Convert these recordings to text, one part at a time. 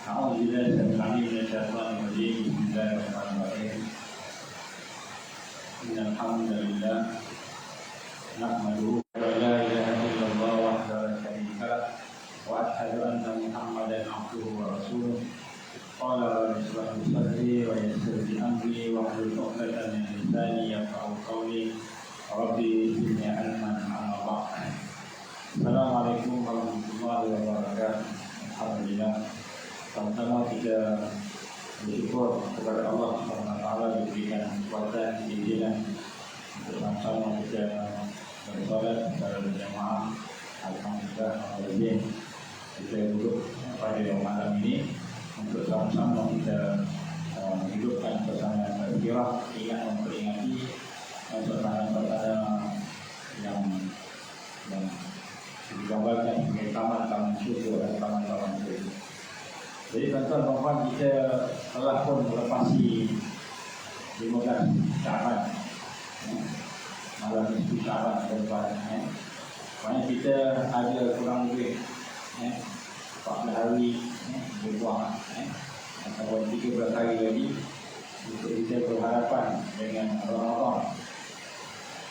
أعوذ بالله السميع العليم من الشيطان الرجيم. بسم الله الرحمن الرحيم. إن الحمد لله نحمده ولا إله إلا الله وحده لا شريك له وأشهد أن محمدا عبده ورسوله. قال ورسوله صلي ويسر لي أمري واحلل عقدة من لساني يفقهوا قولي ربي زدني علما أما بعد. Assalamualaikum warahmatullahi wabarakatuh. Alhamdulillah, sama-sama kita bersyukur kepada Allah SWT diberikan kekuatan, keizinan untuk sama-sama kita bersolat secara berjamaah. Alhamdulillah, kita duduk pada malam ini untuk sama-sama kita menghidupkan suasana tazkirah, ingat memperingati suasana-suasana yang digambarkan sebagai taman-taman syurga dan taman-taman syurga. Jadi tuan-tuan dan puan, kita telah pun melepasi 15 Syaban, malam itu Syaban depan. Maknanya kita ada kurang lebih 14 hari berbuang, ataupun 13 hari lagi untuk kita berhadapan dengan Ramadan.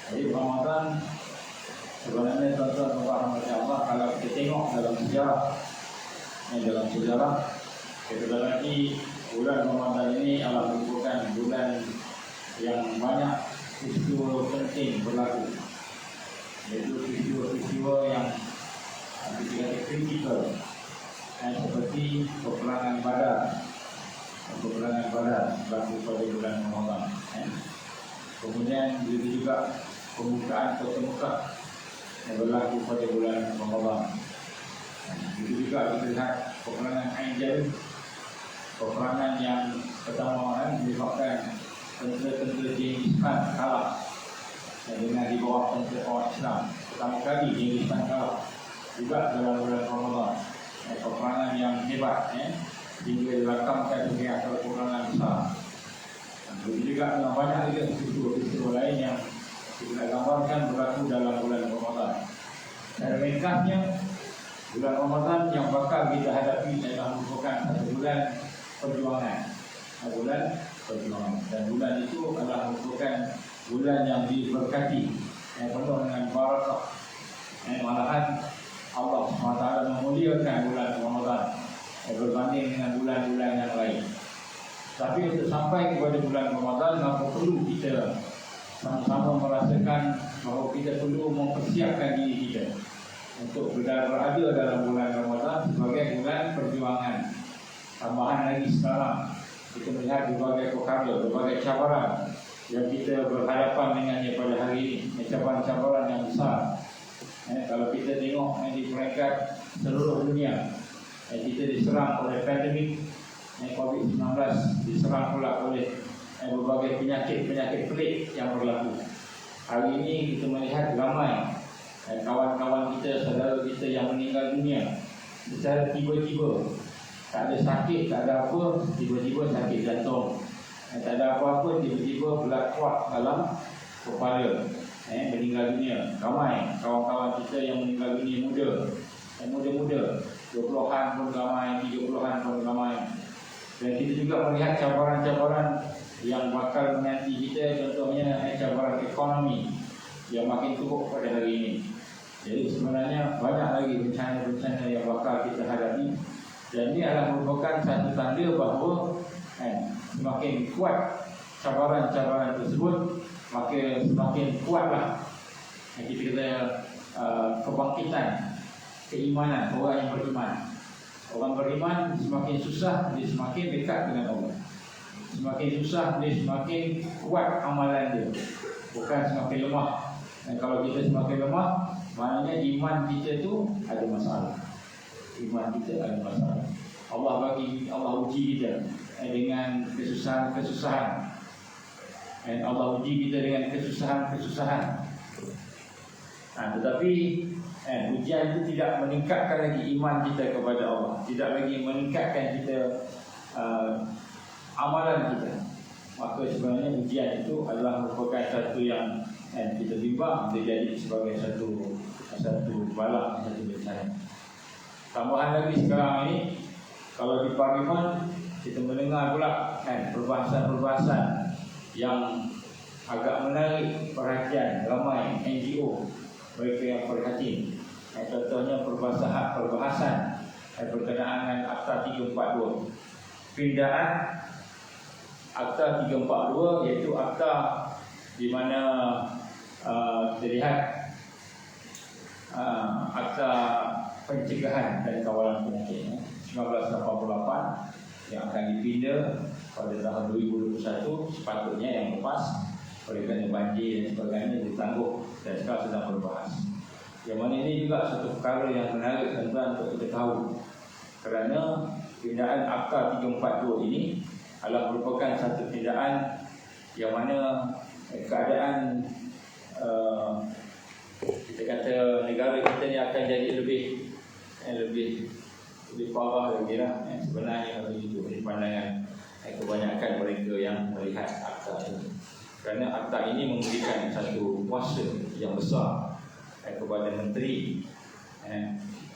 Jadi Ramadan sebenarnya tuan-tuan dan puan Allah, kalau kita tengok dalam sejarah, sebenarnya bulan Ramadan ini adalah merupakan bulan yang banyak peristiwa penting berlaku, iaitu peristiwa-peristiwa yang kita kritikal, seperti peperangan Badar berlaku pada bulan Ramadan. Kemudian juga pembukaan Kota Mekah yang berlaku pada bulan Ramadan. Itu juga kita lihat peperangan Ain Jalut, peperangan yang pertama menyebabkan tentera Genghis Khan kalah dengan di bawah tentera Islam. Pertama kali Genghis Khan kalah juga dalam bulan Ramadan. Peperangan yang hebat, hingga dirakamkan sebagai akal peperangan besar. Begitu juga dengan banyak lagi peristiwa lain yang kita gambarkan berlaku dalam bulan Ramadan. Dan ringkasnya, bulan Ramadan yang bakal kita hadapi adalah merupakan satu bulan perjuangan. Dan bulan itu adalah merupakan bulan yang diberkati, yang penuh dengan barakah. Malahan Allah SWT memuliakan bulan Ramadan berbanding dengan bulan-bulan yang lain. Tapi untuk sampai kepada bulan Ramadan, maka perlu kita sama-sama merasakan bahawa kita perlu mempersiapkan diri kita untuk berada dalam bulan Ramadan sebagai bulan perjuangan. Tambahan lagi sekarang kita melihat berbagai perkara, berbagai cabaran yang kita berhadapan dengannya pada hari ini, cabaran-cabaran yang besar. Kalau kita tengok di peringkat seluruh dunia, kita diserang oleh pandemik COVID-19, diserang pula oleh berbagai penyakit pelik yang berlaku. Hari ini kita melihat ramai kawan-kawan kita, saudara kita yang meninggal dunia secara tiba-tiba. Tak ada sakit, tak ada apa, tiba-tiba sakit jantung. Tak ada apa-apa, tiba-tiba berat kuat dalam kepala, meninggal dunia. Ramai kawan-kawan kita yang meninggal dunia muda-muda, 20-an pun ramai, 30-an pun ramai. Dan kita juga melihat cabaran-cabaran yang bakal menanti kita, contohnya cabaran ekonomi yang makin teruk pada hari ini. Jadi sebenarnya banyak lagi bencana-bencana yang bakal kita hadapi. Dan ini adalah merupakan satu tanda bahawa semakin kuat cabaran-cabaran tersebut, maka semakin kuatlah kita kata kebangkitan keimanan orang yang beriman. Orang beriman semakin susah, dia semakin dekat dengan Allah. Semakin susah, dia semakin kuat amalan dia, bukan semakin lemah. Dan kalau kita semakin lemah, maknanya iman kita tu ada masalah. Iman kita ada masalah. Allah uji kita dengan kesusahan-kesusahan. Dan Allah uji kita dengan kesusahan-kesusahan. Tetapi ujian itu tidak meningkatkan lagi iman kita kepada Allah, tidak lagi meningkatkan kita amalan kita. Maka sebenarnya ujian itu adalah merupakan satu yang kita bimbang menjadi sebagai satu bala, satu bencana. Tambahan lagi sekarang ini Kalau di parlimen kita mendengar pula kan perbahasan-perbahasan yang agak menarik perhatian ramai NGO mereka yang prihatin. Contohnya perbahasan berkenaan dengan Akta 342. Pindaan Akta 342 iaitu akta di mana kita lihat Akta Pencegahan dan Kawalan Penyakit 1988 yang akan dipindah pada tahun 2021, sepatutnya yang lepas oleh kerana banjir dan sebagainya ditangguh dan sekarang sedang berbahas. Yang mana ini juga satu perkara yang menarik tuan-tuan untuk kita tahu, kerana pindaan Akta 342 ini adalah merupakan satu pindaan yang mana keadaan kita kata negara kita ni akan jadi lebih parah lagi lah. Sebenarnya itu pandangan kebanyakan mereka yang melihat akta ini, kerana akta ini memberikan satu kuasa yang besar kepada Menteri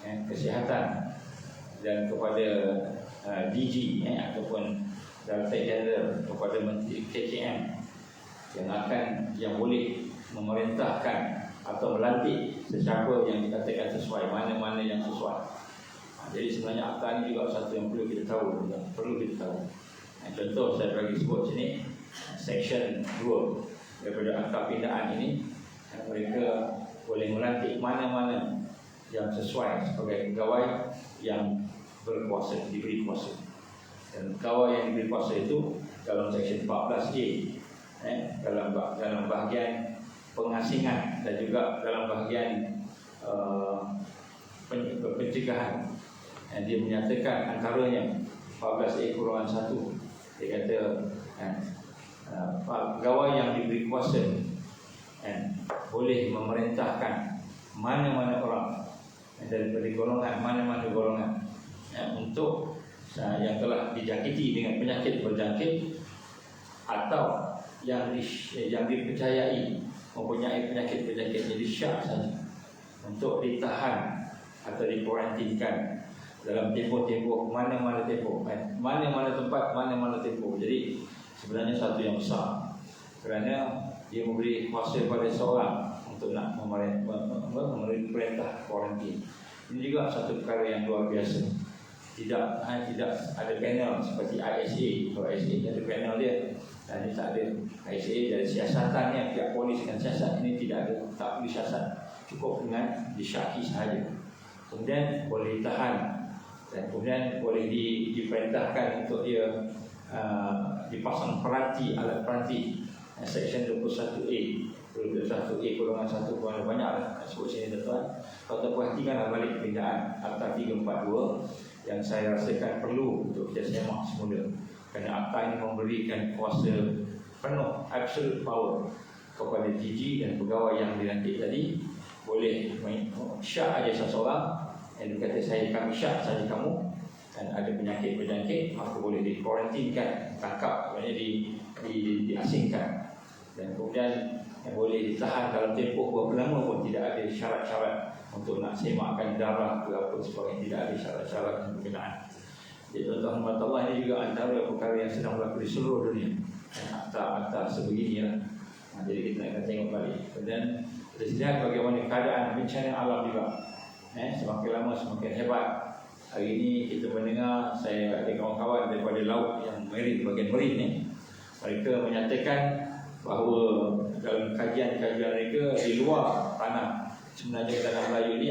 Kesihatan dan kepada DG ataupun Director General, kepada Menteri KKM yang boleh memerintahkan atau melantik sesiapa yang dikatakan sesuai, mana-mana yang sesuai. Jadi sebenarnya akta ini juga satu yang perlu kita tahu. Contoh saya bagi sebut sini, Section 2 daripada akta pindaan ini, mereka boleh melantik mana-mana yang sesuai sebagai pegawai yang berkuasa, diberi kuasa. Dan pegawai yang diberi kuasa itu dalam Section 14A, dalam bahagian pengasingan dan juga dalam bahagian pencegahan. Dia menyatakan antaranya 14A-1, dia kata pegawai yang diberi kuasa boleh memerintahkan mana-mana orang daripada golongan, mana-mana golongan untuk yang telah dijangkiti dengan penyakit berjangkit atau yang dipercayai mempunyai penyakit-penyakit yang disyak saja, untuk ditahan atau dikuarantinkan dalam tempoh-tempoh mana-mana tempoh, mana-mana tempat, mana-mana tempoh. Jadi sebenarnya satu yang besar, kerana dia memberi kuasa pada seorang untuk nak memberi perintah kuarantin. Ini juga satu perkara yang luar biasa. Tidak ada panel seperti ISA. Kalau ISA ada panel dia, dan ini tak ada. ISA dari siasatannya, pihak polis dengan siasat ini tidak ada, tak perlu siasat, cukup dengan disyaki sahaja. Kemudian boleh ditahan dan kemudian boleh diperintahkan untuk dia dipasang peranti, alat peranti. Section 21A, 21A golongan 1 golongan banyak lah sebut sini tuan. Kalau tak perhatikan balik pindaan Akta 342 yang saya rasakan perlu untuk kita semak semula, kerana akta ini memberikan kuasa penuh, absolute power kepada DG dan pegawai yang dilantik tadi. Boleh syak aja seseorang yang dikata kami syak saja kamu dan ada penyakit berjangkit, maka boleh dikuarantinkan, tangkap, maksudnya diasingkan, dan kemudian boleh ditahan dalam tempoh berapa lama pun, tidak ada syarat-syarat untuk nak semakkan darah ke apa sebagainya, tidak ada syarat-syarat yang berkenaan. Jadi tuan-tuan Allah, ini juga antara perkara yang sedang berlaku di seluruh dunia, akta-akta sebegini lah. Jadi kita akan tengok balik. Dan kita lihat bagaimana keadaan bencana alam juga semakin lama semakin hebat. Hari ini kita mendengar, saya ada kawan-kawan daripada laut yang bagian marine ni, mereka menyatakan bahawa dalam kajian-kajian mereka di luar tanah, sebenarnya tanah Melayu ni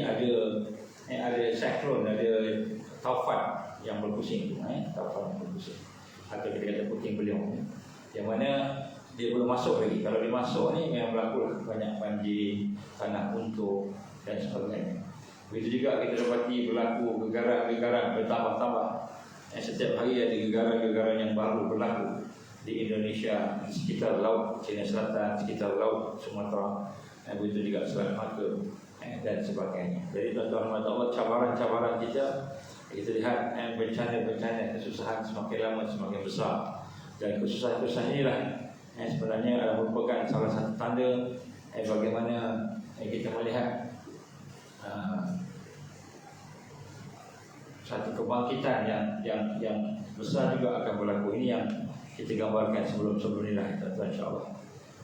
ada siklon, ada taufan yang berpusing, taufan yang berpusing, atau kita kata puting beliung, yang mana dia belum masuk lagi. Kalau dia masuk ni memang berlaku banyak banjir, tanah runtuh dan sebagainya. Begitu juga kita dapati berlaku gegaran-gegaran bertambah-tambah. Setiap hari ada gegaran-gegaran yang baru berlaku di Indonesia, di sekitar laut China Selatan, sekitar laut Sumatera, begitu juga Selat Melaka dan sebagainya. Jadi tuan-tuan Allah, cabaran-cabaran kita lihat bencana-bencana, kesusahan semakin lama semakin besar. Dan kesusahan-kesusahan inilah sebenarnya adalah merupakan salah satu tanda bagaimana kita melihat satu kebangkitan yang besar juga akan berlaku. Ini yang kita gambarkan sebelum ini lah, insya-Allah.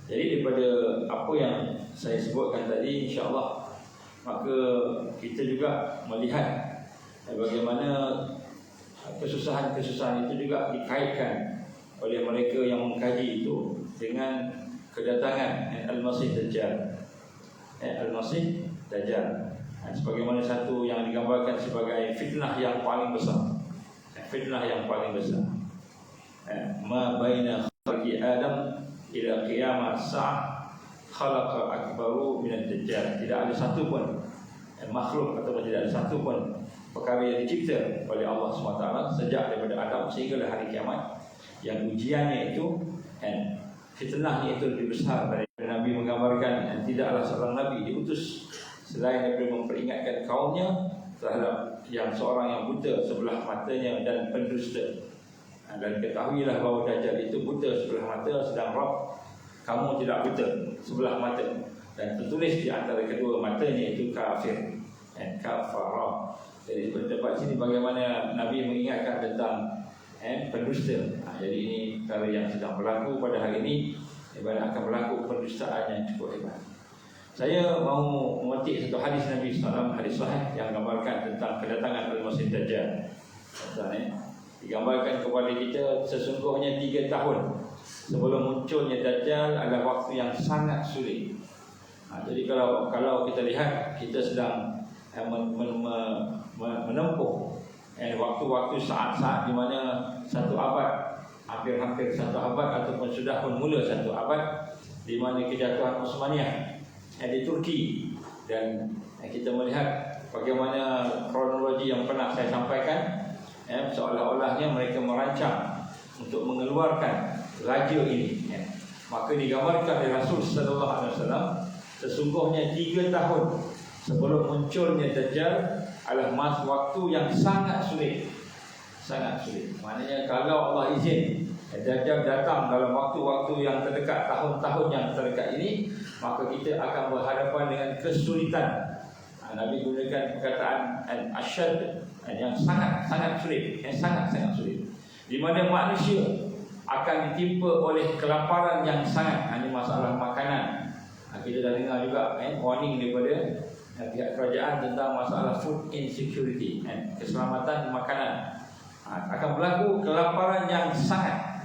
Jadi daripada apa yang saya sebutkan tadi, insya-Allah, maka kita juga melihat bagaimana kesusahan-kesusahan itu juga dikaitkan oleh mereka yang mengkaji itu dengan kedatangan Al-Masih Dajjal. Al-Masih Dajjal sebagaimana satu yang digambarkan sebagai fitnah yang paling besar. Fitnah yang paling besar. Ma baina khalqi Adam ila qiyamah sa'ah khalaqa akbaru min ad-Dajjal. Tidak ada satu pun makhluk atau tidak ada satu pun perkara yang dicipta oleh Allah SWT sejak daripada Adam sehingga hari kiamat yang ujiannya itu fitnahnya itu lebih besar daripada Nabi menggambarkan tidaklah seorang Nabi diutus selain daripada memperingatkan kaumnya terhadap yang seorang yang buta sebelah matanya dan pendusta. Dan ketahuilah bahawa Dajjal itu buta sebelah mata, sedang Rabb kamu tidak buta sebelah mata, dan tertulis di antara kedua matanya itu kafir, kafara. Jadi berdebat sini bagaimana Nabi mengingatkan tentang pendusta. Jadi ini perkara yang sedang berlaku pada hari ini, ibarat akan berlaku pendustaan yang cukup hebat. Saya mahu memetik satu hadis Nabi SAW, hadis sahih yang gambarkan tentang kedatangan Al-Masih Dajjal. Digambarkan kepada kita sesungguhnya 3 tahun sebelum munculnya Dajjal adalah waktu yang sangat sulit. Jadi kalau kita lihat kita sedang menempuh waktu-waktu saat-saat di mana satu abad, hampir satu abad ataupun sudah pun mula satu abad di mana kejatuhan Utsmaniyah di Turki, dan kita melihat bagaimana kronologi yang pernah saya sampaikan, seolah-olahnya mereka merancang untuk mengeluarkan raja ini. Maka digambarkan oleh Rasul sallallahu alaihi wasallam sesungguhnya 3 tahun sebelum munculnya Dajjal adalah masa waktu yang sangat sulit. Sangat sulit. Maknanya kalau Allah izin Dajjal datang dalam waktu-waktu yang terdekat, tahun-tahun yang terdekat ini, maka kita akan berhadapan dengan kesulitan. Nabi gunakan perkataan asyad yang sangat sulit, yang sangat sulit, di mana manusia akan ditimpa oleh kelaparan yang sangat. Ini masalah makanan. Kita dah dengar juga warning daripada pihak kerajaan tentang masalah food insecurity, keselamatan makanan. Akan berlaku kelaparan yang sangat,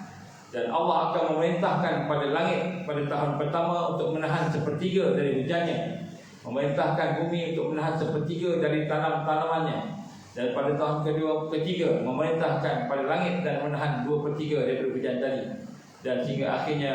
dan Allah akan memerintahkan pada langit pada tahun pertama untuk menahan sepertiga dari hujannya, memerintahkan bumi untuk menahan sepertiga dari tanam-tanamannya, dan pada tahun ketiga memerintahkan pada langit dan menahan 2/3 daripada hujan tadi, dan sehingga akhirnya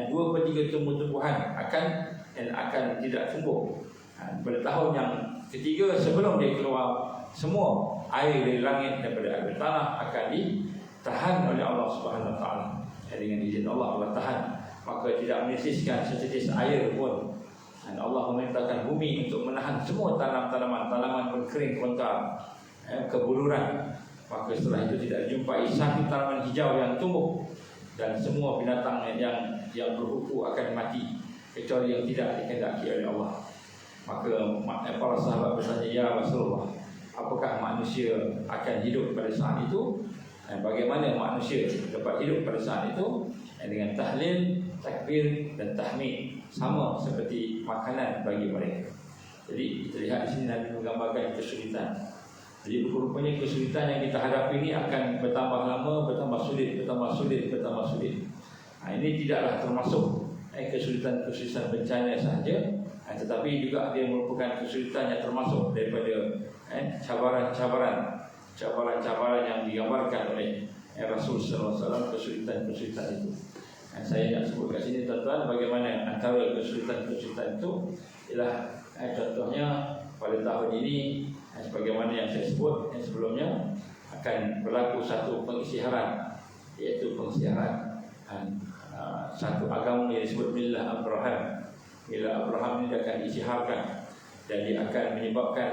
2/3 tumbuh-tumbuhan akan tidak tumbuh. Pada tahun yang ketiga sebelum dia keluar, semua air dari langit daripada air tanah akan ditahan oleh Allah Subhanahu Wa Taala. Dengan izin Allah tahan, maka tidak menyisihkan setetes air pun. Dan Allah memerintahkan bumi untuk menahan semua tanaman pun kering kontar, kebuluran. Maka setelah itu tidak jumpai satu tanaman hijau yang tumbuh, dan semua binatang yang berkuku akan mati kecuali yang tidak dikehendaki oleh Allah. Maka para sahabat bertanya, ya Rasulullah, apakah manusia akan hidup pada saat itu? Bagaimana manusia dapat hidup pada saat itu? Dengan tahlil, takbir dan tahmid, sama seperti makanan bagi mereka. Jadi kita lihat di sini Nabi menggambarkan kesulitan. Jadi rupanya kesulitan yang kita hadapi ini akan bertambah lama, bertambah sulit. Ini tidaklah termasuk kesulitan bencana sahaja, tetapi juga dia merupakan kesulitan yang termasuk daripada cabaran yang digambarkan oleh Rasul sallallahu alaihi wasallam, kesulitan itu. Saya nak sebut kat sini tuan-tuan, bagaimana antara kesulitan itu ialah contohnya pada tahun ini, sebagaimana yang saya sebut sebelumnya, akan berlaku satu pengisytiharan, iaitu pengisytiharan satu agama yang disebut Millah Abraham. Millah Abraham ini akan diisytiharkan, dan dia akan menyebabkan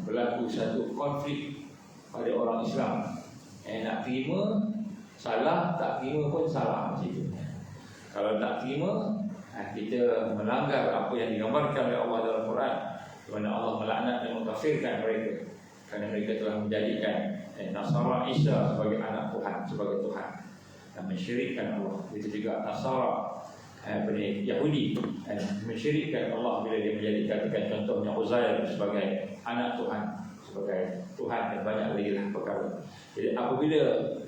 berlaku satu konflik pada orang Islam. Nak terima salah, tak terima pun salah macam itu. Kalau tak terima, kita melanggar apa yang digambarkan oleh Allah dalam Quran, di mana Allah melaknat dan mengkafirkan mereka. kerana mereka telah menjadikan Nasara Isa sebagai anak Tuhan, sebagai Tuhan, dan mensyirikkan Allah. Itu juga Nasara Yahudi mensyirikkan Allah bila dia menjadikan contohnya Uzair sebagai anak Tuhan, sebagai Tuhan, dan banyak lagi lah perkara. Jadi apabila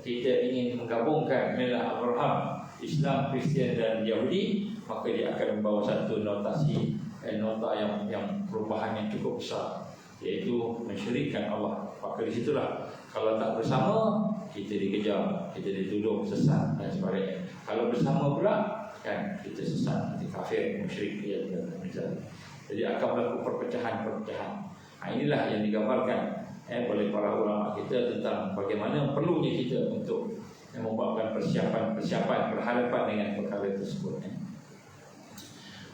kita ingin menggabungkan milah Abraham, Islam, Kristian dan Yahudi, maka dia akan membawa satu notasi, nota yang perubahan yang cukup besar, iaitu mensyirikkan Allah. Maka di situlah kalau tak bersama kita dikejar, kita dituduh sesat dan sebagainya. Kalau bersama pula kan kita sesat, nanti kafir, musyrik, jadi akan berlaku perpecahan-perpecahan. Inilah yang digambarkan oleh para ulama kita tentang bagaimana perlunya kita untuk membuatkan persiapan berhadapan dengan perkara tersebut.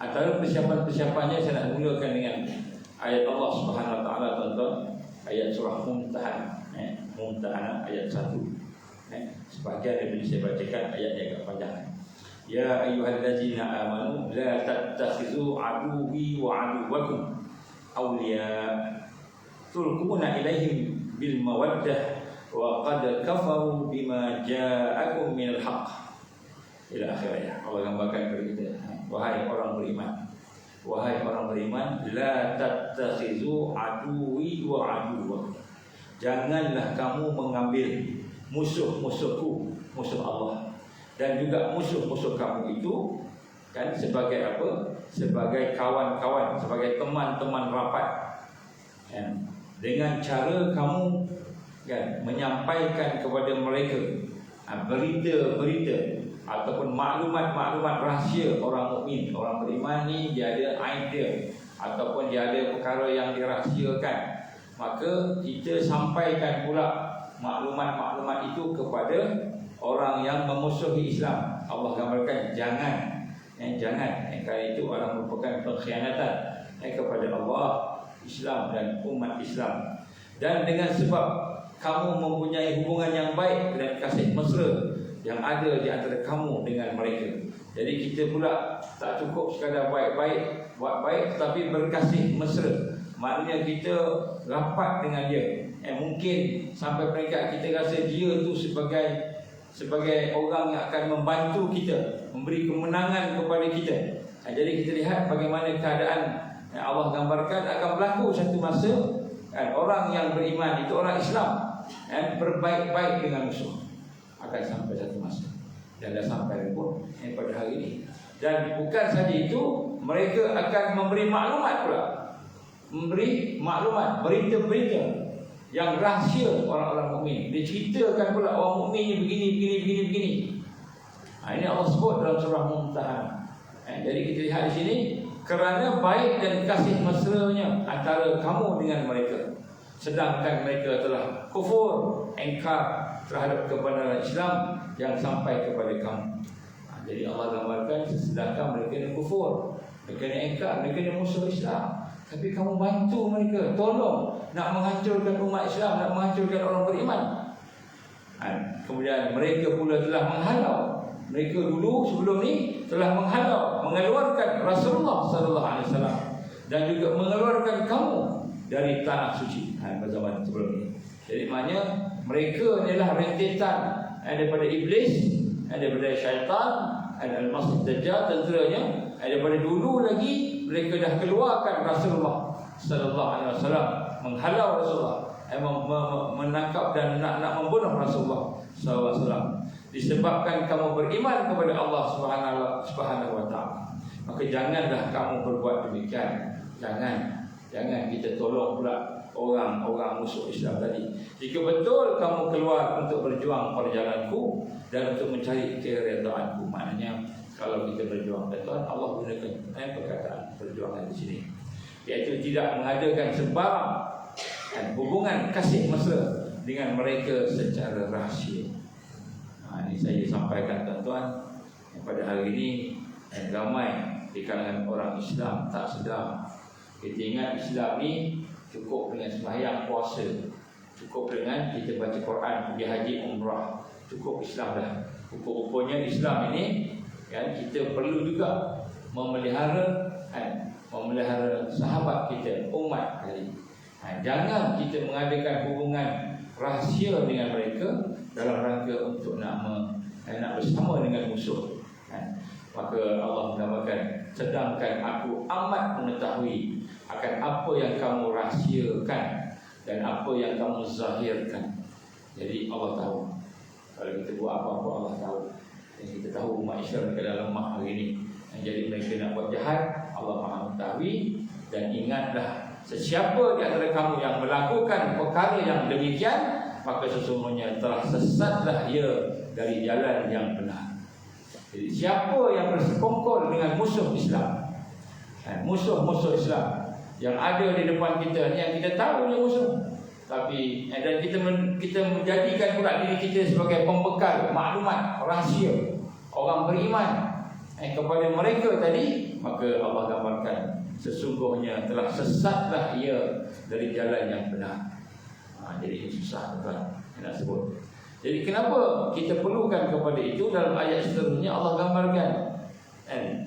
Antara persiapan-persiapannya saya nak mulakan dengan ayat Allah Subhanahu Wa Taala, tuan-tuan, ayat surah Mumtahanah ayat 1. Sebahagian daripada saya bacakan ayatnya agak panjang. Ya ayyuhallazina amanu la tattakhizu aduwwi wa aduwwakum awliya tulquna ilaihim bil mawaddah wa qad kafaru bima ja'akum minal haqq. Ila akhir ayat. Allah gambarkan kepada kita, wahai orang beriman, la tattakhizu aduwwi wa aduwwakum. Janganlah kamu mengambil musuh-musuhku, musuh Allah, dan juga musuh-musuh kamu itu kan sebagai apa? Sebagai kawan-kawan, sebagai teman-teman rapat. Dengan cara kamu kan menyampaikan kepada mereka berita-berita ataupun maklumat-maklumat rahsia orang mukmin. Orang beriman ni dia ada idea ataupun dia ada perkara yang dirahsiakan, maka kita sampaikan pula maklumat-maklumat itu kepada orang yang memusuhi Islam. Allah gambarkan jangan, kerana itu adalah merupakan pengkhianatan kepada Allah, Islam dan umat Islam. Dan dengan sebab kamu mempunyai hubungan yang baik dan kasih mesra yang ada di antara kamu dengan mereka, jadi kita pula tak cukup sekadar baik-baik, buat baik, tetapi berkasih mesra. Maknanya kita rapat dengan dia. Mungkin sampai peringkat kita rasa dia tu sebagai orang yang akan membantu kita, memberi kemenangan kepada kita. Jadi kita lihat bagaimana keadaan Allah gambarkan akan berlaku satu masa orang yang beriman itu, orang Islam, berbaik-baik dengan musuh. Akan sampai satu masa, dan dah sampai pun pada hari ini. Dan bukan saja itu, mereka akan memberi maklumat pula, memberi maklumat, berita-berita yang rahsia orang-orang mukmin. Dia ceritakan pula orang mukmin ni begini. Ini Allah sebut dalam surah Mumtahanah. Jadi kita lihat di sini, kerana baik dan kasih mesranya antara kamu dengan mereka, sedangkan mereka telah kufur, engkar terhadap kebenaran Islam yang sampai kepada kamu. Jadi Allah gambarkan sedangkan mereka ni kufur, mereka ni engkar, mereka ni musuh Islam, tapi kamu bantu mereka, tolong nak menghancurkan umat Islam, nak menghancurkan orang beriman. Kemudian mereka pula telah menghalau, mereka dulu sebelum ni telah menghalau, mengeluarkan Rasulullah sallallahu alaihi wasallam dan juga mengeluarkan kamu dari tanah suci pada zaman sebelum ini. Jadi maknanya mereka adalah rentetan daripada iblis, daripada syaitan, al-masih dajjal tenteranya. Daripada dulu lagi mereka dah keluarkan Rasulullah sallallahu alaihi wasallam, menghalau Rasulullah, menangkap dan nak membunuh Rasulullah sallallahu alaihi wasallam. Disebabkan kamu beriman kepada Allah Subhanahu wa taala, maka janganlah kamu berbuat demikian. Jangan kita tolong pula orang-orang musuh Islam tadi. Jika betul kamu keluar untuk berjuang perjalananku dan untuk mencari keredaanku, maknanya kalau kita berjuang, tuan Allah gunakan perkataan perjuangan di sini, iaitu tidak mengadakan sebarang hubungan kasih mesra dengan mereka secara rahsia. Ini saya sampaikan tuan-tuan, pada hari ini ramai di kalangan orang Islam tak sedar. Kita ingat Islam ni cukup dengan sembahyang, puasa, cukup dengan kita baca Quran, pergi haji, umrah, cukup Islam dah. Rupanya Islam ini kan, kita perlu juga memelihara sahabat kita, umat tadi. Jangan kita mengadakan hubungan rahsia dengan mereka dalam rangka untuk nak bersama dengan musuh. Maka Allah mengatakan, sedangkan aku amat mengetahui akan apa yang kamu rahsiakan dan apa yang kamu zahirkan. Jadi Allah tahu. Kalau kita buat apa-apa, Allah tahu. Dan kita tahu umat Islam dalam lemah hari ini. Jadi mereka nak buat jahat, Allah Maha mengetahui. Dan ingatlah, sesiapa di antara kamu yang melakukan perkara yang demikian, maka sesungguhnya telah sesatlah ia dari jalan yang benar. Jadi siapa yang bersekongkol dengan musuh Islam, musuh-musuh Islam yang ada di depan kita, yang kita tahu dia musuh, tapi dan kita menjadikan pula diri kita sebagai pembekal maklumat rahsia orang beriman kepada mereka tadi, maka Allah gambarkan sesungguhnya telah sesatlah ia dari jalan yang benar. Jadi ini susah tuan nak sebut. Jadi kenapa kita perlukan kepada itu? Dalam ayat seterusnya Allah gambarkan,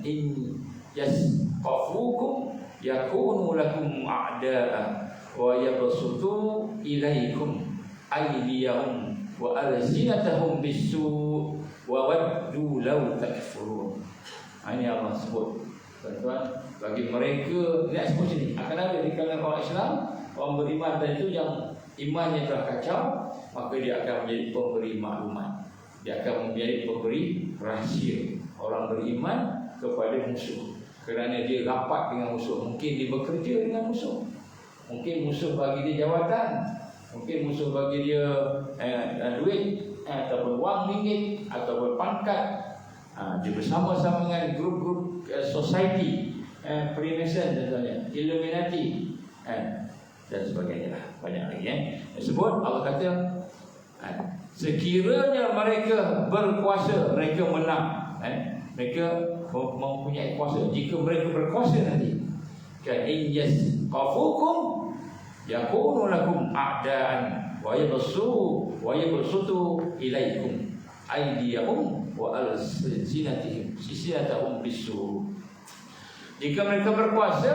in yasqafukum yakunu lakum a'da'a wa yabsutu ilaikum aydiyahum wa alsinatahum bisu' wa waddu law takfurun. Ini Allah sebut tuan-tuan, bagi mereka nak sebut sini akan ada di kalangan orang Islam, orang beriman dan itu yang imannya telah kacau, maka dia akan menjadi pemberi maklumat, dia akan menjadi pemberi rahsia orang beriman kepada musuh, kerana dia rapat dengan musuh. Mungkin dia bekerja dengan musuh, mungkin musuh bagi dia jawatan, mungkin musuh bagi dia duit ataupun wang ringgit ataupun pangkat. Dia bersama-sama dengan grup-grup society, Freemason contohnya, Illuminati dan sebagainya lah. Banyak lagi sebut. Allah kata, sekiranya mereka berkuasa, mereka menang, mereka mempunyai kuasa. Jika mereka berkuasa nanti, kan, in yasqafukum yakunu lakum a'daan wa yabsutu ilaikum aydiyahum wa alsinatihim bisu'. Jika mereka berkuasa,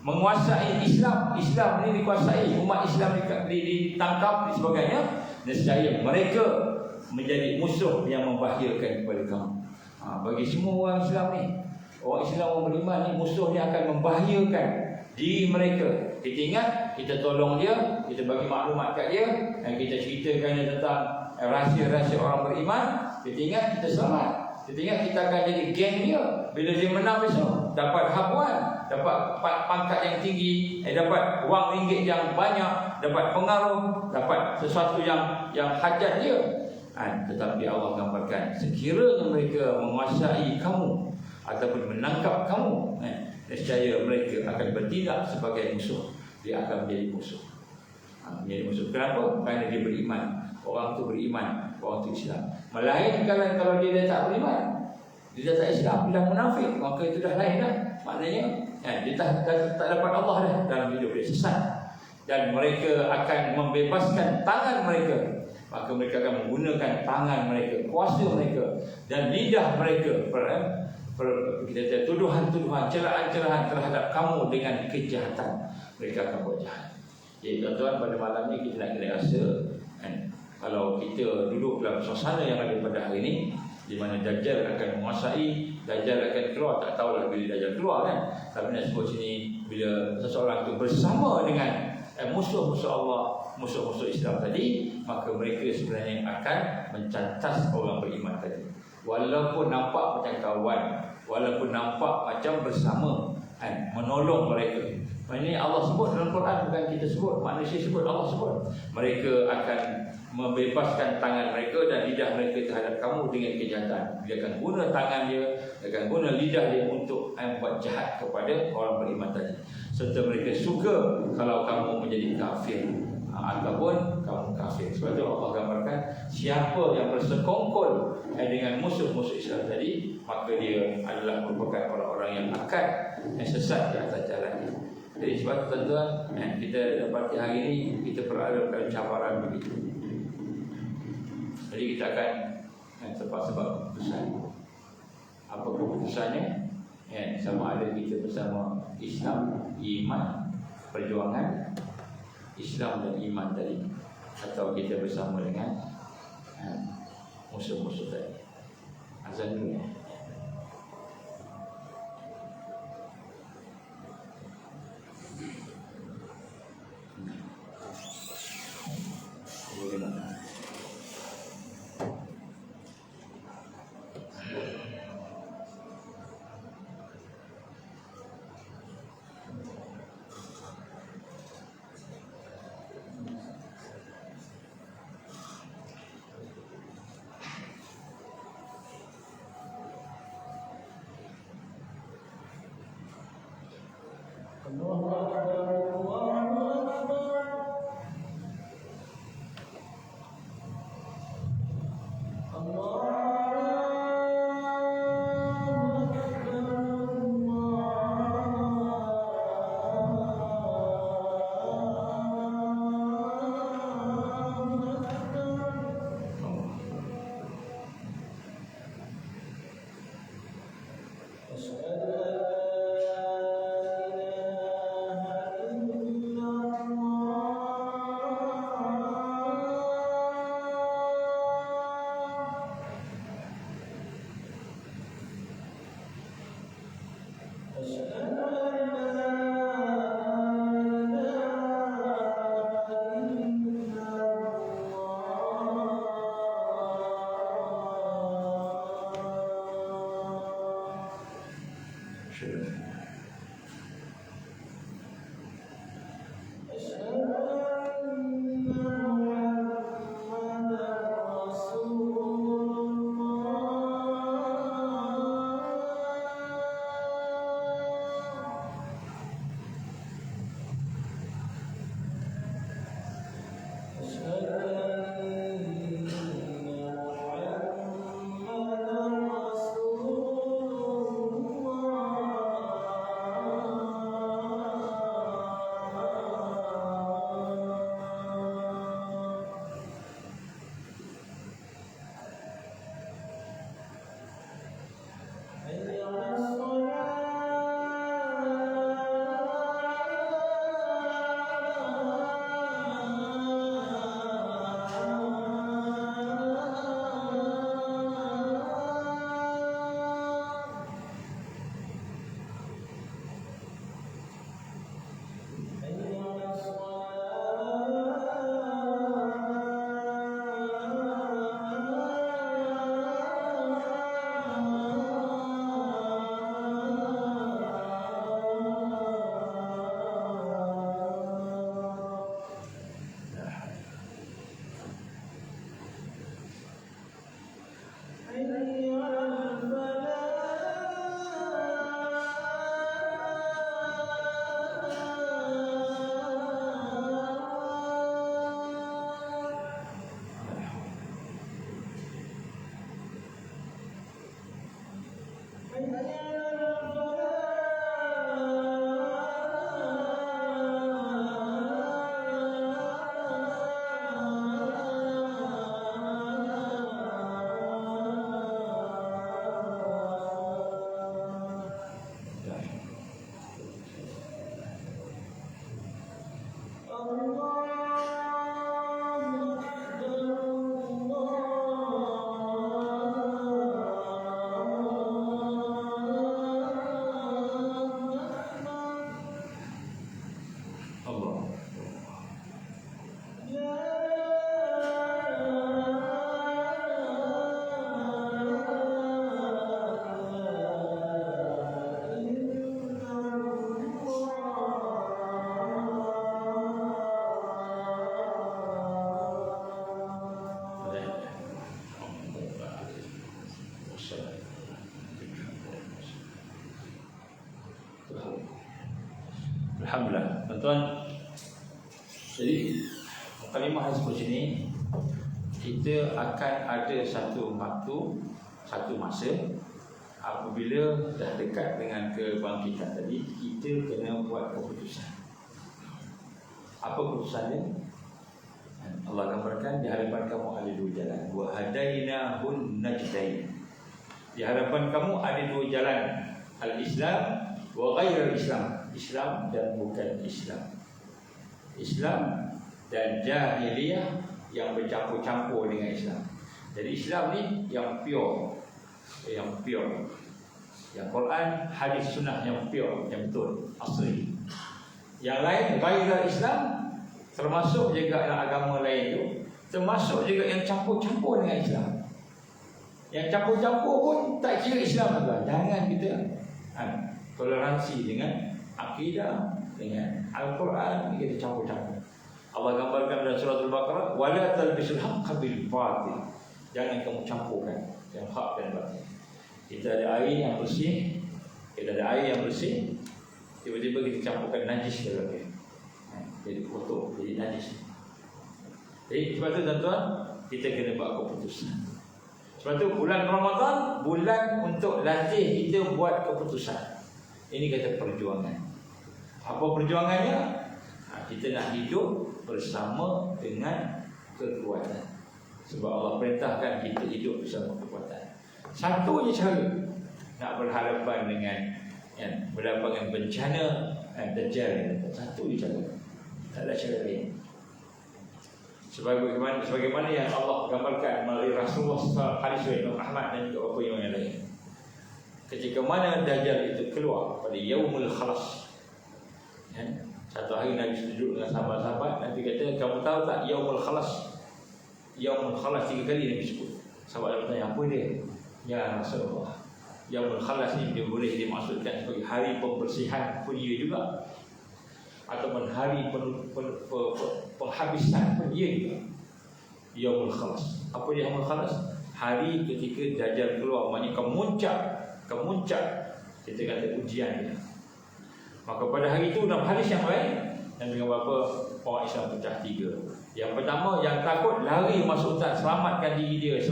menguasai Islam ini dikuasai, umat Islam ditangkap dan sebagainya, nescaya mereka menjadi musuh yang membahayakan kepada kamu. Bagi semua orang Islam ni, orang Islam, orang beriman ni, musuhnya akan membahayakan diri mereka. Kita ingat, kita tolong dia, kita bagi maklumat kat dia, dan kita ceritakan dia tentang rahsia-rahsia orang beriman. Kita ingat kita selamat, kita ingat kita akan jadi geng dia. Bila dia menang besok, dapat habuan, dapat pangkat yang tinggi, dapat wang ringgit yang banyak, dapat pengaruh, dapat sesuatu yang hajat dia. Tetapi Allah gambarkan, sekiranya mereka menguasai kamu ataupun menangkap kamu, nescaya mereka akan bertindak sebagai musuh. Dia akan menjadi musuh. Menjadi musuh. Kenapa? Kerana dia beriman. Orang tu beriman, orang tu Islam. Melainkan kalau dia tak beriman, dia tak Islam, dia dah munafik, maka itu dah lain dah. Maknanya dia tak dapat Allah dah dalam hidup dia, sesat. Dan mereka akan membebaskan tangan mereka, maka mereka akan menggunakan tangan mereka, kuasa mereka dan lidah mereka, kita tuduhan-tuduhan, celahan-celahan terhadap kamu dengan kejahatan. Mereka akan buat jahat. Jadi tuan-tuan, pada malam ni kita nak kena rasa, kalau kita duduk dalam suasana yang ada pada hari ini, di mana Dajjal akan menguasai, Dajjal akan keluar, tak tahulah bila Dajjal keluar kan. Tapi nak sebut sini, bila seseorang itu bersama dengan musuh-musuh Allah, musuh-musuh Islam tadi, maka mereka sebenarnya akan mencantas orang beriman tadi. Walaupun nampak macam kawan, walaupun nampak macam bersama, menolong mereka. Ini Allah sebut dalam Quran, bukan kita sebut, manusia sebut, Allah sebut. Mereka akan membebaskan tangan mereka dan lidah mereka terhadap kamu dengan kejahatan. Dia akan guna tangan dia akan guna lidah dia untuk buat jahat kepada orang beriman tadi. Serta mereka suka kalau kamu menjadi kafir ataupun kamu kafir. Sebab itu Allah gambarkan, siapa yang bersekongkol dengan musuh-musuh Islam tadi, maka dia adalah merupakan orang-orang yang akan sesat di atas jalan ini. Jadi sebab itu tuan-tuan, kita dapati hari ini kita berada dalam cabaran begitu. Jadi kita akan sebab keputusan. Apa keputusannya? Sama ada kita bersama Islam, iman, perjuangan Islam dan iman tadi, atau kita bersama dengan musuh-musuh tadi. Azan dulu ya. Alhamdulillah, tuan-tuan. Jadi kalimah seperti ini, kita akan ada satu waktu, satu masa apabila dah dekat dengan kebangkitan tadi, kita kena buat keputusan. Apa keputusannya? Allah gambarkan di hadapan kamu ada dua jalan. Wa hadainahun najdain. Di hadapan kamu ada dua jalan, al-Islam wa ghairul Islam. Islam dan bukan Islam. Islam dan jahiliyah yang bercampur-campur dengan Islam. Jadi Islam ni yang pure, yang Quran, hadis, sunnah yang pure, yang betul, asli. Yang lain ghairul Islam, termasuk juga yang agama lain tu, termasuk juga yang campur-campur dengan Islam. Yang campur-campur pun tak kira Islam juga. Jangan kita toleransi dengan akidah, dengan Al-Quran, kita campur-campur. Allah gambarkan dalam surah Al-Baqarah, wala talbisul haqqa bil batil. Jangan kamu campurkan yang hak dan batil. Kita ada air yang bersih, tiba-tiba kita campurkan najis dalam dia. Jadi kotor, jadi najis. Jadi sebab tu tuan-tuan, kita kena buat keputusan. Sebab tu bulan Ramadan, bulan untuk latih kita buat keputusan. Ini kata perjuangan. Apa perjuangannya? Kita nak hidup bersama dengan kekuatan. Sebab Allah perintahkan kita hidup bersama kekuatan. Satu je cara nak berhadapan dengan mendapatkan bencana Dajjal. Satu je cara. Tak ada cara lain. Sebagaimana yang Allah gambarkan melalui Rasulullah hadis Imam Ahmad dan juga beberapa yang lain. Ketika mana Dajjal itu keluar pada Yaumul Khalas. Satu hari Nabi duduk dengan sahabat-sahabat, Nabi kata, kamu tahu tak Yaumul Khalas? Yaumul Khalas 3 kali Nabi sebut. Sahabat bertanya, apa dia? Ya Rasulullah, Yaumul Khalas ni dia boleh dimaksudkan sebagai hari pembersihan pun ia juga, ataupun hari penghabisan pun ia juga. Yaumul Khalas. Apa dia Yaumul Khalas? Hari ketika Dajjal keluar, maknanya kemuncak kita kata ujian dia. Maka pada hari itu dalam hadis yang lain, dan dengan beberapa orang Islam pecah 3. Yang pertama, yang takut lari masuk hutan, selamatkan diri dia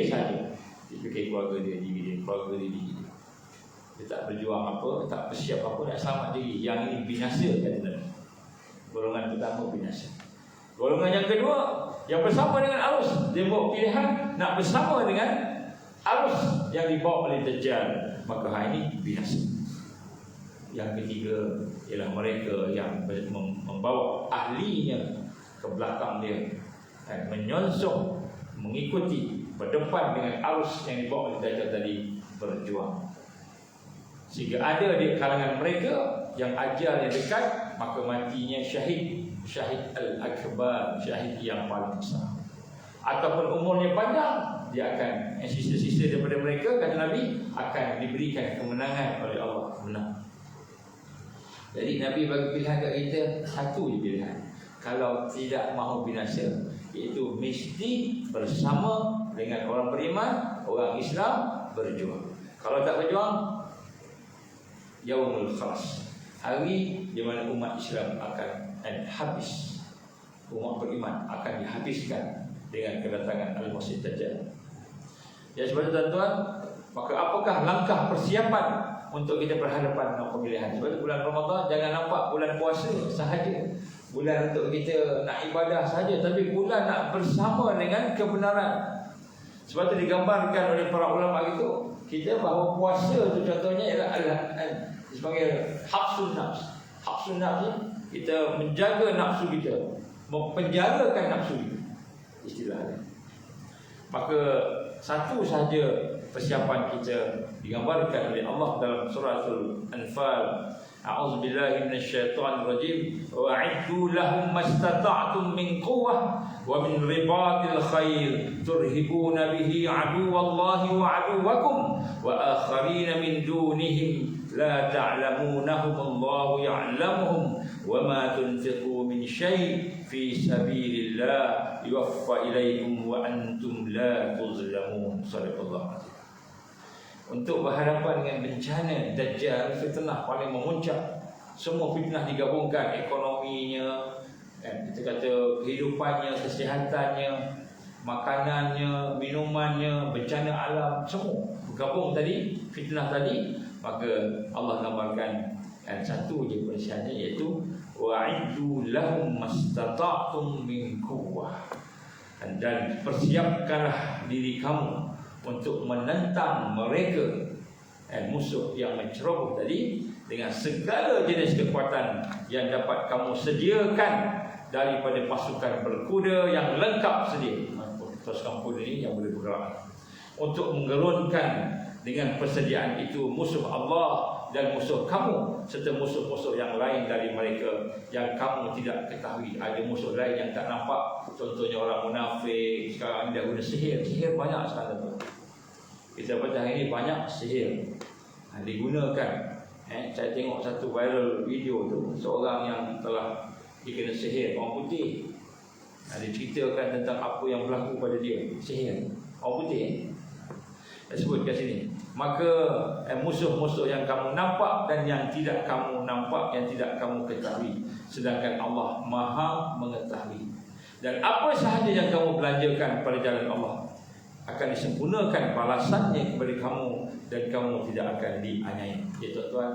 saja. Dia fikir keluarga dia, diri dia. Dia tak berjuang apa, tak bersiap apa nak selamat diri. Yang ini binasa, kata Nabi. Golongan pertama binasa. Golongan yang kedua, yang bersama dengan arus, dia buat pilihan nak bersama dengan arus yang dibawa oleh Dajjal. Maka hari ini binasa. Yang ketiga ialah mereka yang membawa ahlinya ke belakang dia dan menyonsong, mengikuti, berdepan dengan arus yang dibawa oleh Dajjal tadi, berjuang. Sehingga ada di kalangan mereka yang ajalnya dekat, maka matinya syahid al-akbar, syahid yang paling besar. Ataupun umurnya panjang, dia akan sisa-sisa daripada mereka, kata Nabi, akan diberikan kemenangan oleh Allah. Menang. Jadi Nabi bagi pilihan kat kita, satu je pilihan. Kalau tidak mahu binasa, iaitu mesti bersama dengan orang beriman, orang Islam, berjuang. Kalau tak berjuang, Yaumul Khalas, hari di mana umat Islam akan habis. Umat beriman akan dihabiskan dengan kedatangan Al-Masih Dajjal. Ya, sebab itu tuan-tuan, maka apakah langkah persiapan untuk kita berhadapan dengan pemilihan? Sebab itu bulan Ramadan jangan nampak bulan puasa sahaja, bulan untuk kita nak ibadah sahaja, tapi bulan nak bersama dengan kebenaran. Sebab itu digambarkan oleh para ulama itu, kita bahawa puasa itu contohnya ialah sebagai hafsun nafs. Hafsun nafs, kita menjaga nafsu kita, mempenjarakan nafsu kita, istilahnya. Maka satu sahaja persiapan kita digambarkan oleh Allah dalam surah Al-Anfal. A'udzubillahi minasyaitonir rajim. Wa'iddu lahum mastata'tum min quwwah wa min ribatil khair turhibuna bihi aduwallahi wa aduwakum wa akharina min dunihim la ta'lamunahum Allahu ya'lamuhum wa ma tunfiqu min syai' fi sabilillah yuwaffa ilaikum wa antum la tuzlamun. Sadaqallahu azim. Untuk berhadapan dengan bencana Dajjal, fitnah paling memuncak. Semua fitnah digabungkan, ekonominya, kita kata kehidupannya, kesehatannya, makanannya, minumannya, bencana alam, semua bergabung tadi, fitnah tadi. Maka Allah gambarkan satu je persiapannya, iaitu wa'iddu lahum mastata'tum min quwwah, dan persiapkanlah diri kamu untuk menentang mereka musuh yang menceroboh tadi dengan segala jenis kekuatan yang dapat kamu sediakan daripada pasukan berkuda yang lengkap sedia. Pasukan kuda ini yang boleh bergerak untuk menggerunkan dengan persediaan itu musuh Allah dan musuh kamu serta musuh-musuh yang lain dari mereka yang kamu tidak ketahui. Ada musuh lain yang tak nampak, contohnya orang munafik. Sekarang dia guna sihir. Sihir banyak sekarang tu. Kita baca hari ini banyak sihir digunakan. Saya tengok satu viral video tu, seorang yang telah dikena sihir, orang putih. Dia ceritakan tentang apa yang berlaku pada dia. Sihir orang putih. Saya sebut kat sini. Maka musuh-musuh yang kamu nampak dan yang tidak kamu nampak, yang tidak kamu ketahui, sedangkan Allah Maha mengetahui. Dan apa sahaja yang kamu belanjakan pada jalan Allah akan disempurnakan balasannya kepada kamu dan kamu tidak akan dianiaya. Ya tuan-tuan,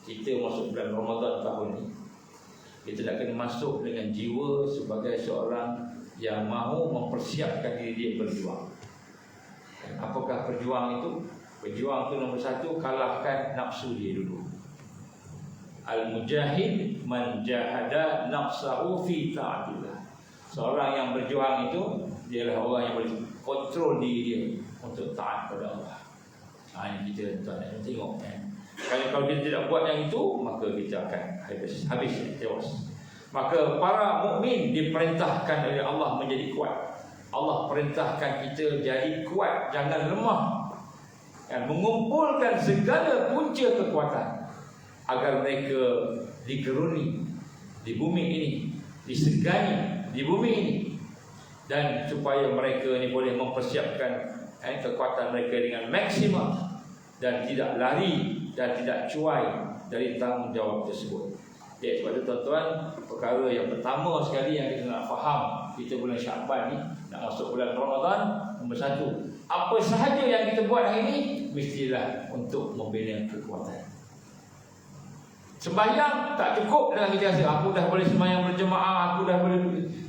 kita masuk bulan Ramadan tahun ini, kita nak kena masuk dengan jiwa sebagai seorang yang mahu mempersiapkan diri dia berjuang. Apakah berjuang itu? Berjuang itu nombor satu, kalahkan nafsu dia dulu. Al-mujahid man jahada nafsahu fi ta'atillah. Seorang yang berjuang itu dialah orang yang boleh kontrol diri dia untuk taat pada Allah. Ini kita tuan-tuan tengok Kalau kita tidak buat yang itu, maka kita akan habis tewas. Maka para mukmin diperintahkan oleh Allah menjadi kuat. Allah perintahkan kita jadi kuat, jangan lemah, dan mengumpulkan segala punca kekuatan agar mereka digeruni di bumi ini, disegani di bumi ini, dan supaya mereka ini boleh mempersiapkan kekuatan mereka dengan maksimal dan tidak lari dan tidak cuai dari tanggungjawab tersebut. Ya, sebab itu tuan-tuan, perkara yang pertama sekali yang kita nak faham, kita bulan Syaban ni nak masuk bulan Ramadan, nombor satu, apa sahaja yang kita buat hari ini mestilah untuk membina kekuatan. Sembahyang tak cukup dengan kita rasa aku dah boleh sembahyang berjemaah, aku dah boleh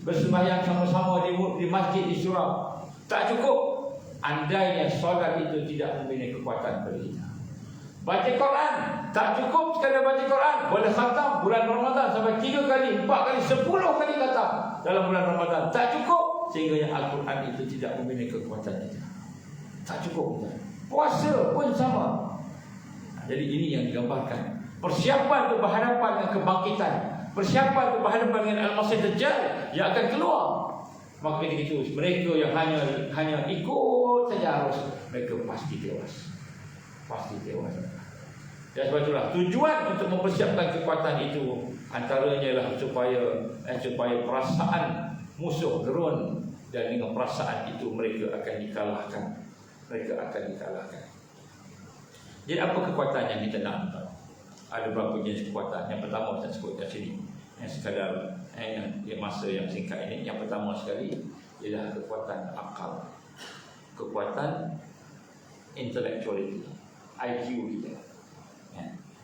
bersembahyang sama-sama di masjid, di surau. Tak cukup andainya solat itu tidak membina kekuatan pada kita. Baca Quran tak cukup sekadar baca Quran, boleh khatam bulan Ramadan sampai 3 kali, 4 kali, 10 kali khatam dalam bulan Ramadan. Tak cukup sehingga Al-Quran itu tidak membina kekuatan kita. Tak cukup. Puasa pun sama. Jadi ini yang digambarkan. Persiapan untuk berhadapan dengan kebangkitan, persiapan untuk berhadapan dengan Al-Masih Dajjal yang akan keluar. Maka itu mereka yang hanya ikut saja harus, mereka pasti tewas. Pasti tewas. Dan sebab itulah tujuan untuk mempersiapkan kekuatan itu antaranya ialah supaya perasaan musuh gerun, dan dengan perasaan itu mereka akan dikalahkan. Mereka akan dikalahkan. Jadi apa kekuatan yang kita nak? Ada beberapa jenis kekuatan. Yang pertama saya sebut kat sini, sekadar masa yang singkat ini. Yang pertama sekali ialah kekuatan akal, kekuatan intellectuality, IQ kita.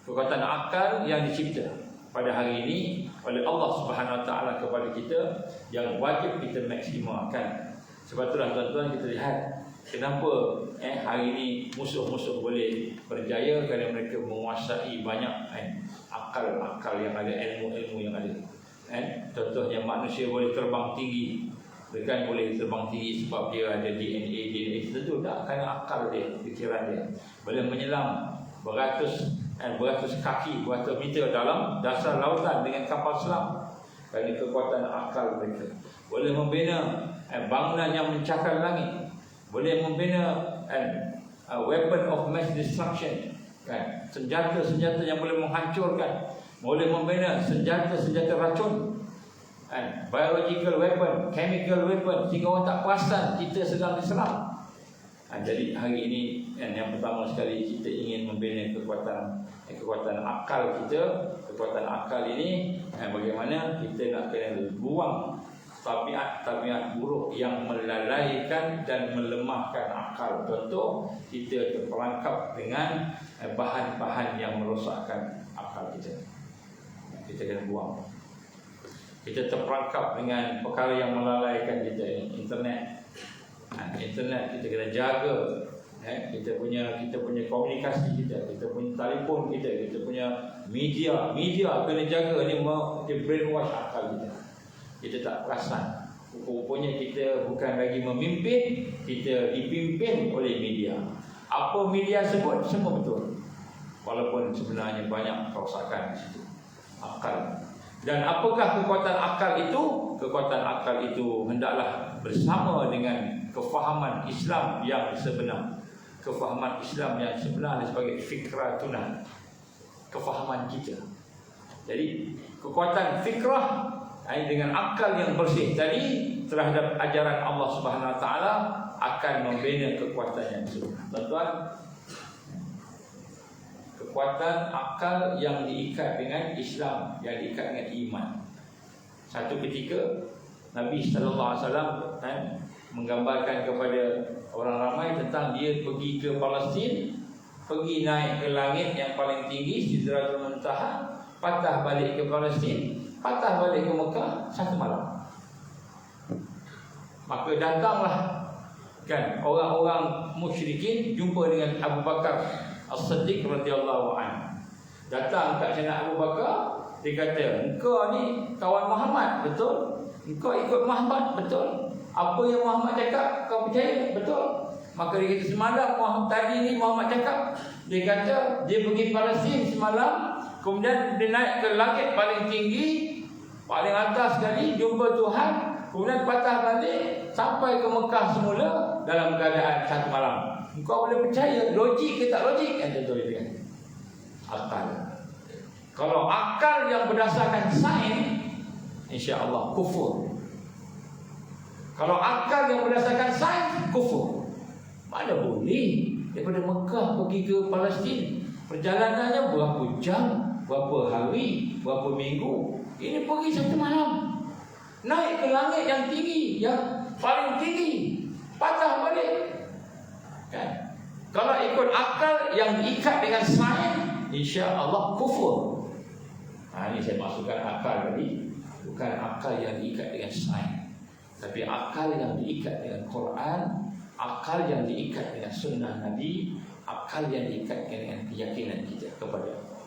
Kekuatan akal yang dicipta pada hari ini oleh Allah Subhanahu Wa Taala kepada kita, yang wajib kita maksimalkan. Sebab itulah tuan-tuan, kita lihat kenapa hari ini musuh-musuh boleh berjaya, kerana mereka menguasai banyak akal-akal yang ada, ilmu-ilmu yang ada. Contohnya manusia boleh terbang tinggi. Bukan boleh terbang tinggi sebab dia ada DNA tentu tak, kerana akal dia, fikiran dia. Boleh menyelam beratus kaki, beratus meter dalam dasar lautan dengan kapal selam, kerana kekuatan akal mereka. Boleh membina bangunan yang mencakar langit, boleh membina weapon of mass destruction, senjata-senjata yang boleh menghancurkan, boleh membina senjata-senjata racun, biological weapon, chemical weapon, sehingga orang tak perasan kita sedang diserang. Jadi hari ini yang pertama sekali kita ingin membina kekuatan akal kita. Kekuatan akal ini bagaimana kita nak kena buang tabiat buruk yang melalaikan dan melemahkan akal. Contoh, kita terperangkap dengan bahan-bahan yang merosakkan akal kita. Kita kena buang. Kita terperangkap dengan perkara yang melalaikan kita, internet. Internet kita kena jaga Kita punya komunikasi kita punya telefon kita punya media kena jaga ni, dia brainwash akal kita. Kita tak perasan. Rupanya kita bukan lagi memimpin, kita dipimpin oleh media. Apa media sebut semua betul, walaupun sebenarnya banyak kerosakan di situ. Akal. Dan apakah kekuatan akal itu? Kekuatan akal itu hendaklah bersama dengan kefahaman Islam yang sebenar. Kefahaman Islam yang sebenar sebagai fikratuna, kefahaman kita. Jadi kekuatan fikrah dengan akal yang bersih tadi terhadap ajaran Allah Subhanahu Wa Taala akan membina kekuatan yang sebenar. Tuan-tuan, kekuatan akal yang diikat dengan Islam, yang diikat dengan iman. Satu ketika Nabi sallallahu alaihi wasallam menggambarkan kepada orang ramai tentang dia pergi ke Palestin, pergi naik ke langit yang paling tinggi Sidratul Muntaha, patah balik ke Palestin, patah balik ke Mekah satu malam. Maka datanglah orang-orang musyrikin jumpa dengan Abu Bakar As-Siddiq radhiyallahu anhu. Datang kat sana Abu Bakar, dia kata, "Engkau ni kawan Muhammad, betul? Engkau ikut Muhammad, betul? Apa yang Muhammad cakap kau percaya, betul?" Maka dia kata, "Semalam tadi ni Muhammad cakap, dia kata dia pergi Palestin semalam, kemudian dia naik ke langit paling tinggi, paling atas sekali, jumpa Tuhan, kemudian patah balik sampai ke Mekah semula dalam keadaan satu malam. Engkau boleh percaya? Logik ke tak logik?" Tentu dia kata akal. Kalau akal yang berdasarkan sains, insya-Allah kufur. Kalau akal yang berdasarkan sains, kufur. Mana boleh daripada Mekah pergi ke Palestin, perjalanannya berapa jam, berapa hari, berapa minggu. Ini pergi satu malam, naik ke langit yang tinggi, yang paling tinggi, patah balik. Kan? Kalau ikut akal yang diikat dengan sains, insya-Allah kufur. Ini saya masukkan akal tadi, bukan akal yang diikat dengan sains, tapi akal yang diikat dengan Quran, akal yang diikat dengan sunnah Nabi, akal yang diikat dengan keyakinan kita kepada Allah.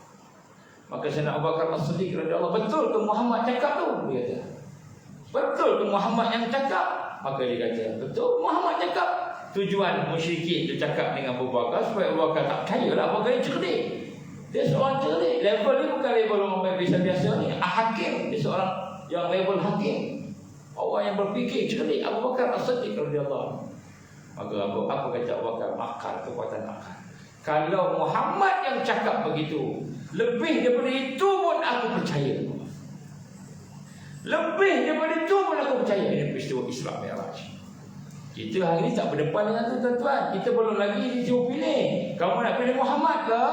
Maka Sayyidina Abu Bakar As-Siddiq radhiyallahu anhu, betul ke Muhammad cakap tu? Dia kata, betul ke Muhammad yang cakap? Maka dia kata, betul Muhammad cakap. Tujuan musyrikin tu cakap dengan Abu Bakar supaya Abu Bakar tak percaya lah. Abu Bakar ni cerdik. Dia seorang cerdik. Level ni bukan level orang biasa-biasa ni. Hakim. Dia seorang yang level hakim. Orang yang berfikir cerdik. Abu Bakar As-Siddiq radhiyallahu anhu. Maka apa kata Abu Bakar? Akal, kekuatan akal. Kalau Muhammad yang cakap begitu, lebih daripada itu pun aku percaya. Lebih daripada itu pun aku percaya. Ini peristiwa Isra Mi'raj. Kita hari ini tak berdepan dengan tu, tuan-tuan. Kita belum lagi disuruh pilih. Kamu nak pilih Muhammad ke?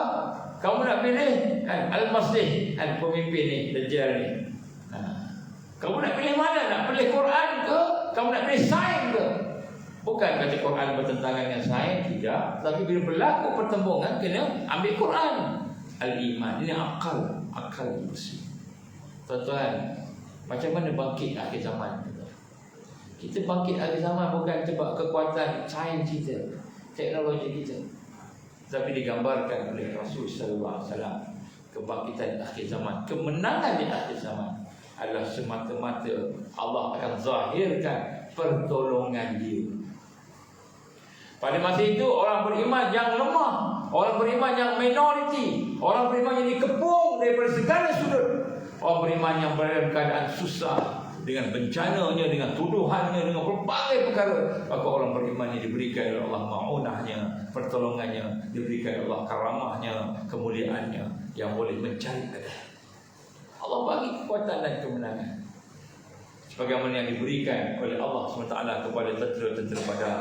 Kamu nak pilih Al-Masih, pemimpin ni, Dajjal ni. Kamu nak pilih mana? Nak pilih Quran ke? Kamu nak pilih sains ke? Bukan kata Quran bertentangan dengan sains, tidak. Tapi bila berlaku pertembungan, kena ambil Quran. Al-Iman, ini akal. Akal bersih. Tuan-tuan, macam mana bangkit akhir zaman? Kita bangkit akhir zaman bukan sebab kekuatan sains kita, teknologi kita, tapi digambarkan oleh Rasul sallallahu alaihi wasallam. Kebangkitan akhir zaman, kemenangan di akhir zaman adalah semata-mata Allah akan zahirkan pertolongan Dia. Pada masa itu orang beriman yang lemah, orang beriman yang minoriti, orang beriman yang dikepung daripada segala sudut, orang beriman yang berada dalam keadaan susah, dengan bencananya, dengan tuduhannya, dengan berbagai perkara. Maka orang beriman ini diberikan oleh Allah ma'unahnya, pertolongannya, diberikan oleh Allah karamahnya, kemuliaannya yang boleh mencari keadaan. Allah bagi kekuatan dan kemenangan sebagaimana yang diberikan oleh Allah SWT kepada tentera-tentera Badar.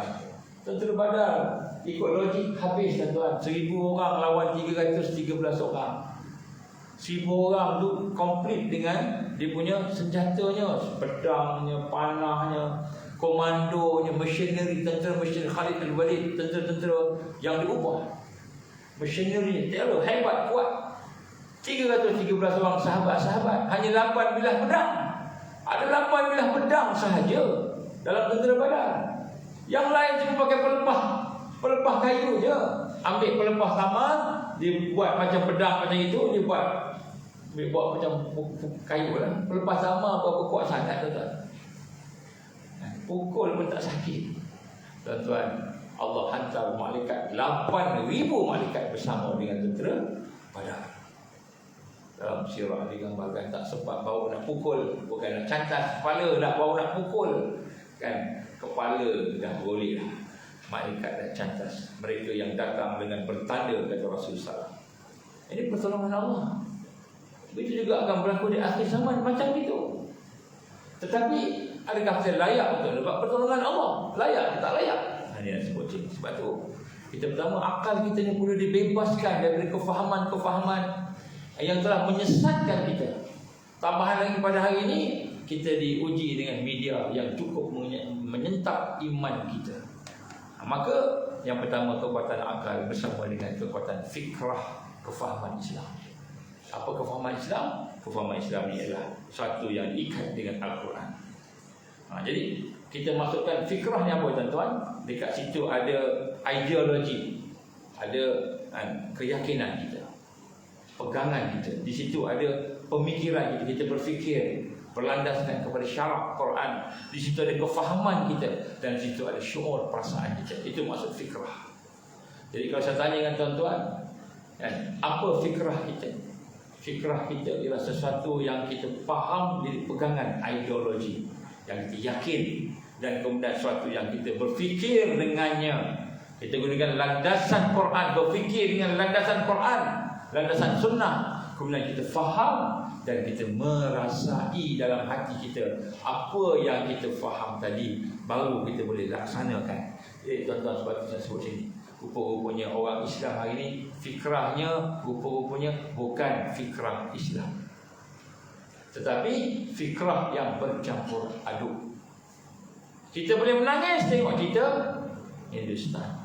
Tentera Badar ikut logik habis, tuan-tuan. 1000 orang lawan 313 orang. 1000 orang tu komplit dengan dia punya senjatanya, pedangnya, panahnya, komandonya, machinery, tentera machinery Khalid Al-Walid, tentera-tentera yang diubah. Machinery terlalu hebat, kuat. 313 orang sahabat-sahabat, hanya 8 bilah pedang. Ada 8 bilah pedang sahaja dalam tentera Badar. Yang lain cuma pakai pelepah Pelepah kayu je. Ambil pelepah saman, dia buat macam pedang macam itu, dia buat macam kayu lah. Pelepah sama berapa kuat sangat tuan-tuan. Pukul pun tak sakit. Tuan-tuan, Allah hantar malaikat 8,000 malaikat bersama dengan tentera Badar. Dalam sirah digambarkan tak sempat bawa nak pukul, bukan nak cantas kepala, nak bawa nak pukul kan, kepala dah boleh lah. Malaikat dah cantas. Mereka yang datang dengan bertanda, kata Rasulullah. Ini pertolongan Allah. Begitu juga akan berlaku di akhir zaman macam itu. Tetapi adakah kita layak untuk dapat pertolongan Allah? Layak ke tak layak? Ini yang sebut sini. Sebab tu kita pertama, akal kita ni perlu dibebaskan dari kefahaman-kefahaman yang telah menyesatkan kita. Tambahan lagi pada hari ini, kita diuji dengan media yang cukup menyentak iman kita. Maka yang pertama, kekuatan akal bersama dengan kekuatan fikrah, kefahaman Islam. Apa kefahaman Islam? Kefahaman Islam ni adalah satu yang diikat dengan Al-Quran. Jadi kita masukkan fikrah ni apa tuan-tuan? Dekat situ ada ideologi, ada keyakinan kita, pegangan kita. Di situ ada pemikiran kita, kita berfikir berlandaskan kepada syarak Quran. Di situ ada kefahaman kita, dan di situ ada syuur, perasaan kita. Itu maksud fikrah. Jadi kalau saya tanya dengan tuan-tuan, apa fikrah kita? Fikrah kita ialah sesuatu yang kita faham dari pegangan ideologi, yang kita yakin, dan kemudian sesuatu yang kita berfikir dengannya. Kita gunakan landasan Quran, berfikir dengan landasan Quran, landasan sunnah. Kemudian kita faham dan kita merasai dalam hati kita apa yang kita faham tadi, baru kita boleh laksanakan. Jadi tuan-tuan, sebab itu saya sebut sini, rupa-rupanya orang Islam hari ini fikrahnya rupa-rupanya bukan fikrah Islam, tetapi fikrah yang bercampur aduk. Kita boleh menangis tengok cerita Hindustan,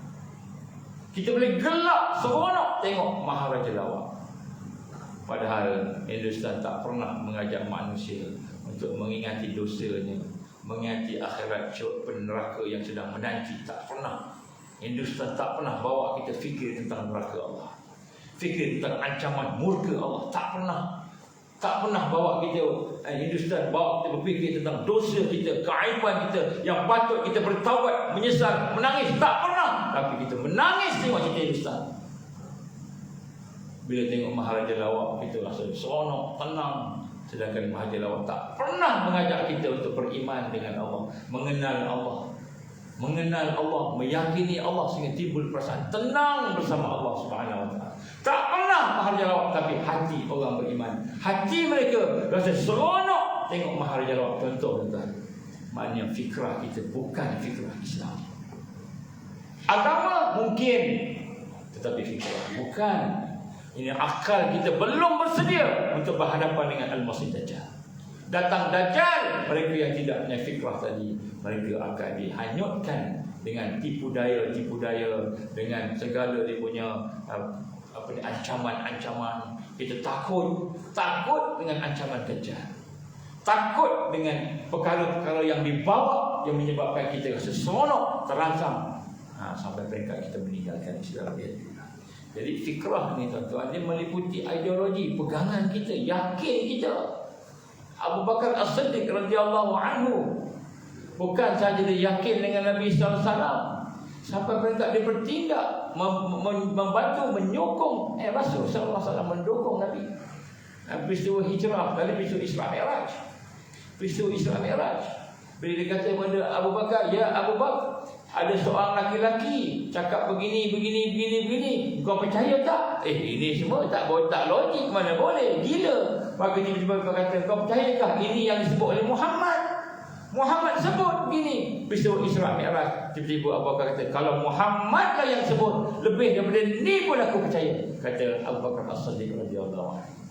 kita boleh gelak seronok tengok Maharaja Lawak. Padahal Hindustan tak pernah mengajak manusia untuk mengingati dosanya, mengingati akhirat neraka yang sedang menanti. Tak pernah. Hindustan tak pernah bawa kita fikir tentang neraka Allah, fikir tentang ancaman murka Allah. Tak pernah. Tak pernah bawa kita, Hindustan bawa kita berfikir tentang dosa kita, keaiban kita yang patut kita bertaubat, menyesal, menangis. Tak pernah. Tapi kita menangis tengok cerita Hindustan. Bila tengok Maharaja Lawak, kita rasa seronok, tenang. Sedangkan Maharaja Lawak tak pernah mengajak kita untuk beriman dengan Allah, mengenal Allah, meyakini Allah, sehingga timbul perasaan tenang bersama Allah Subhanahu Wa Taala. Tak pernah Maharaja Lawak, tapi hati orang beriman, hati mereka rasa seronok tengok Maharaja Lawak. Contoh tuan-tuan, maknanya fikrah kita bukan fikrah Islam. Agama mungkin, tetapi fikrah bukan. Ini akal kita belum bersedia untuk berhadapan dengan Al-Masih Dajjal. Datang Dajjal, mereka yang tidak punya fikrah tadi, mereka akan dihanyutkan dengan tipu daya, dengan segala dia punya ancaman-ancaman. Kita takut dengan ancaman Dajjal, takut dengan perkara-perkara yang dibawa, yang menyebabkan kita rasa seronok, terancam, sampai peringkat kita meninggalkan Islam. Jadi fikrah ni tuan-tuan, dia meliputi ideologi, pegangan kita, yakin kita. Abu Bakar As-Siddiq radhiyallahu anhu bukan saja dia yakin dengan Nabi sallallahu alaihi wasallam, sampai peringkat dia bertindak membantu menyokong Rasul sallallahu alaihi wasallam, mendukung Nabi. Peristiwa hijrah, dari peristiwa Isra Mi'raj. Peristiwa Isra Mi'raj, bila dia kata kepada Abu Bakar, ya Abu Bakar, ada seorang laki-laki cakap begini, kau percaya tak? Ini semua tak logik, mana boleh, gila. Maka tiba-tiba kau kata, kau percayakah ini yang disebut oleh Muhammad sebut begini. Peristiwa Isra Mi'raj, tiba-tiba Abu Bakar kata, kalau Muhammad lah yang sebut, lebih daripada ni pun aku percaya, kata Abu Bakar As-Siddiq radhiyallahu anhu.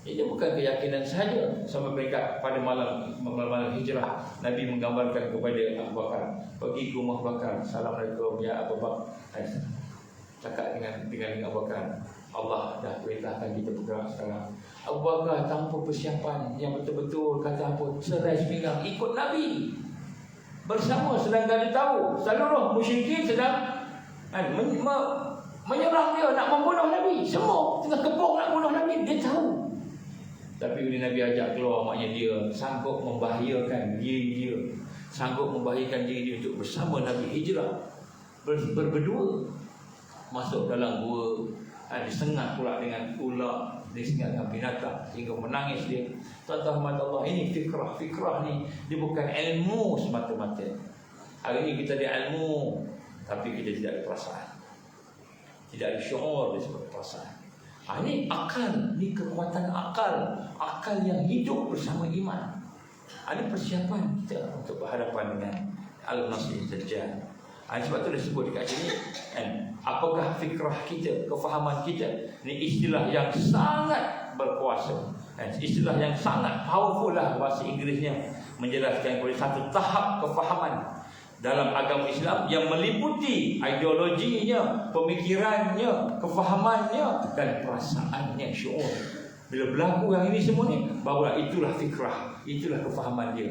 Ini bukan keyakinan sahaja. Sampai mereka pada malam hijrah, Nabi menggambarkan kepada Abu Bakar, pergi ke rumah Bakar, assalamualaikum ya Abu Bakar, cakap dengan Abu Bakar, Allah dah perintahkan kita bergerak sekarang. Abu Bakar tanpa persiapan yang betul-betul, kata apa, serai sepinggang ikut Nabi bersama. Sedangkan dia tahu seluruh musyrikin sedang Menyerang dia, nak membunuh Nabi. Semua tengah kepung nak bunuh Nabi, dia tahu. Tapi bila Nabi ajak keluar, maknanya dia sanggup membahayakan diri dia, sanggup membahayakan diri dia untuk bersama Nabi hijrah berdua masuk dalam gua. Disengat pula dengan ular, disengat dengan binatang hingga menangis dia. Tuan-tuan Allah, ini fikrah ni dia bukan ilmu semata-mata. Hari ini kita ada ilmu tapi kita tidak ada perasaan, tidak ada syuur disebut perasaan. Ini akal, ini kekuatan akal yang hidup bersama iman. Ini persiapan kita untuk berhadapan dengan Al-Masih Dajjal. Sebab tu dia sebut dekat sini, apakah fikrah kita, kefahaman kita. Ini istilah yang sangat berkuasa, istilah yang sangat powerful lah bahasa Inggerisnya, menjelaskan kepada satu tahap kefahaman dalam agama Islam yang meliputi ideologinya, pemikirannya, kefahamannya dan perasaannya, syuur. Bila berlaku yang ini semua ni, barulah itulah fikrah, itulah kefahaman dia.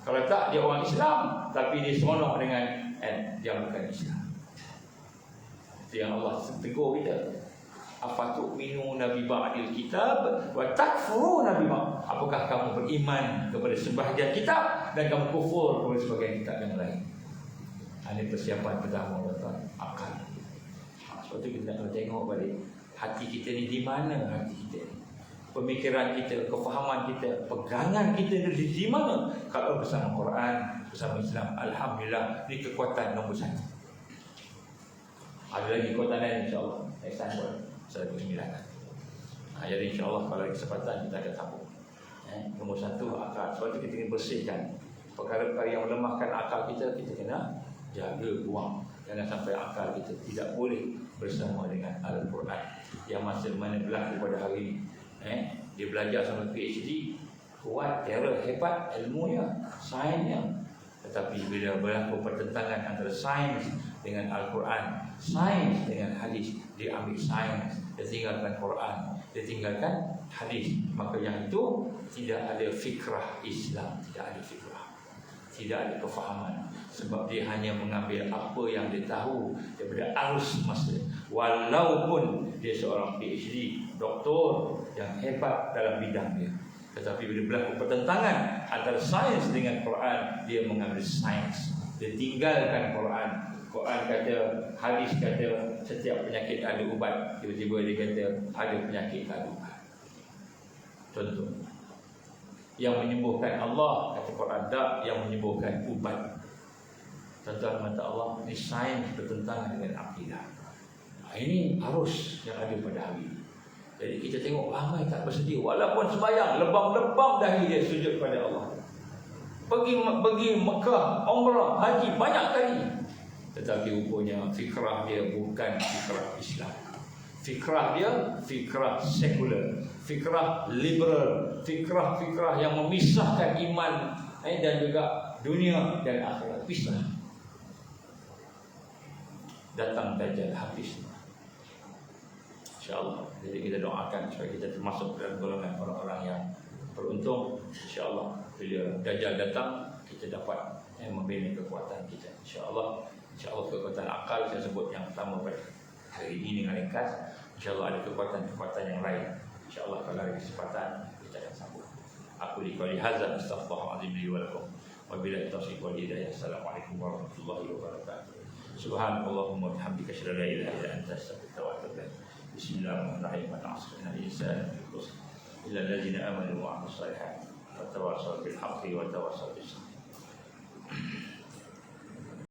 Kalau tak, dia orang Islam tapi dia seronok dengan yang bukan Islam. Itu yang Allah tegur kita. Afatu'minuna bi ba'dil kitab wa takfuruna bi ba'd. Apakah kamu beriman kepada sebahagian kitab dan kamu kufur kepada sebahagian kitab yang lain? Ini persiapan pertama, tuan-tuan, akal. Sebab itu kita kena tengok balik hati kita ni di mana hati kita ni. Pemikiran kita, kefahaman kita, pegangan kita di mana? Kalau bersama Quran, bersama Islam, alhamdulillah, ini kekuatan nombor 1. Ada lagi kekuatan lain insya-Allah. Next time boleh. Saya bersembilan. Jadi insya-Allah kalau ada kesempatan kita akan sambung. Nombor 1 akal. Sebab itu kita kena bersihkan perkara-perkara yang melemahkan akal kita. Kita kena jaga, buang. Jangan sampai akal kita tidak boleh bersama dengan Al-Quran. Yang masa mana berlaku pada hari ini, dia belajar sampai PhD, kuat, terror, hebat ilmunya, sainsnya. Tetapi bila berlaku pertentangan antara sains dengan Al-Quran, sains dengan hadis, dia ambil sains, dia tinggalkan Quran, dia tinggalkan hadis. Maka yang itu tidak ada fikrah Islam, tidak ada fikrah, tidak ada kefahaman. Sebab dia hanya mengambil apa yang dia tahu daripada arus masa. Walaupun dia seorang PhD, doktor yang hebat dalam bidang dia, tetapi bila berlaku pertentangan antara sains dengan Quran, dia mengambil sains, dia tinggalkan Quran. Quran kata, hadis kata setiap penyakit ada ubat, tiba-tiba dia kata ada penyakit tak ada ubat. Contoh, yang menyembuhkan Allah, kata Quran, tak, yang menyembuhkan ubat. Tuan-tuan mata Allah, ini sains bertentangan dengan akidah. Ini arus yang ada pada hari ini. Jadi kita tengok ramai tak bersedia, walaupun sembahyang lebam-lebam dahi dia sujud pada Allah, pergi Mekah, umrah, haji banyak kali, tetapi rupanya fikrah dia bukan fikrah Islam. Fikrah dia fikrah sekular, fikrah liberal, fikrah yang memisahkan iman dan juga dunia dan akhirat, pisah. Datang Dajjal habis, InsyaAllah. Jadi kita doakan supaya kita termasuk dalam golongan orang-orang yang beruntung. InsyaAllah bila Dajjal datang, kita dapat membina kekuatan kita. InsyaAllah. InsyaAllah kekuatan akal saya sebut yang pertama pada hari ini dengan ringkas. InsyaAllah ada kekuatan-kekuatan yang lain. InsyaAllah kalau ada kesempatan kita akan sambung. Aku liqali hadza astaghfirullahalazim li wa lakum. Wabillahi taufiq wal hidayah. Assalamualaikum warahmatullahi wabarakatuh. Subhanallahumma wa bihamdika asyhadu an la ilaha illa anta astaghfiruka wa atubu ilaik. Bismillahirrahmanirrahim. Innal insana lafi khusr illa alladziina aamanu wa 'amilus shalihaati wa tawassaw bil haqqi wa tawassaw bis sabr.